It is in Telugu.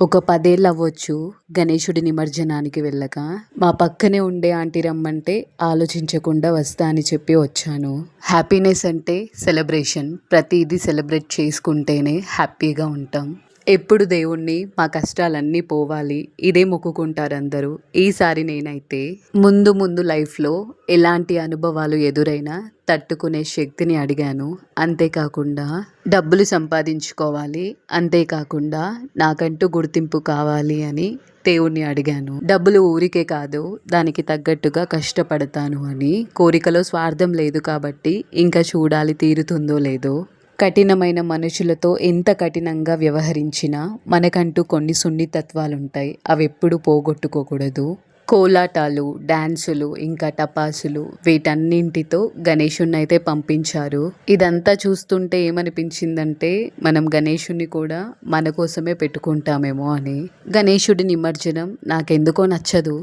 ఒక 10 ఏళ్ళు అవ్వచ్చు గణేశుడి నిమజ్జనానికి వెళ్ళక. మా పక్కనే ఉండే ఆంటీ రమ్మంటే ఆలోచించకుండా వస్తా అని చెప్పి వచ్చాను. హ్యాపీనెస్ అంటే సెలబ్రేషన్. ప్రతిదీ సెలబ్రేట్ చేసుకుంటేనే హ్యాపీగా ఉంటాం. ఎప్పుడు దేవుణ్ణి మా కష్టాలన్నీ పోవాలి ఇదే మొక్కుకుంటారు అందరూ. ఈసారి నేనైతే ముందు ముందు లైఫ్లో ఎలాంటి అనుభవాలు ఎదురైనా తట్టుకునే శక్తిని అడిగాను. అంతేకాకుండా డబ్బులు సంపాదించుకోవాలి, అంతేకాకుండా నాకంటూ గుర్తింపు కావాలి అని దేవుణ్ణి అడిగాను. డబ్బులు ఊరికే కాదు, దానికి తగ్గట్టుగా కష్టపడతాను అని. కోరికలో స్వార్థం లేదు కాబట్టి ఇంకా చూడాలి తీరుతుందో లేదో. కఠినమైన మనుషులతో ఎంత కఠినంగా వ్యవహరించినా మనకంటూ కొన్ని సున్నితత్వాలుంటాయి. అవి ఎప్పుడు పోగొట్టుకోకూడదు. కోలాటాలు, డాన్సులు, ఇంకా టపాసులు వీటన్నింటితో గణేశుణ్ణి అయితే పంపించారు. ఇదంతా చూస్తుంటే ఏమనిపించిందంటే మనం గణేశుణ్ణి కూడా మన కోసమే పెట్టుకుంటామేమో అని. గణేశుడి నిమజ్జనం నాకెందుకో నచ్చదు.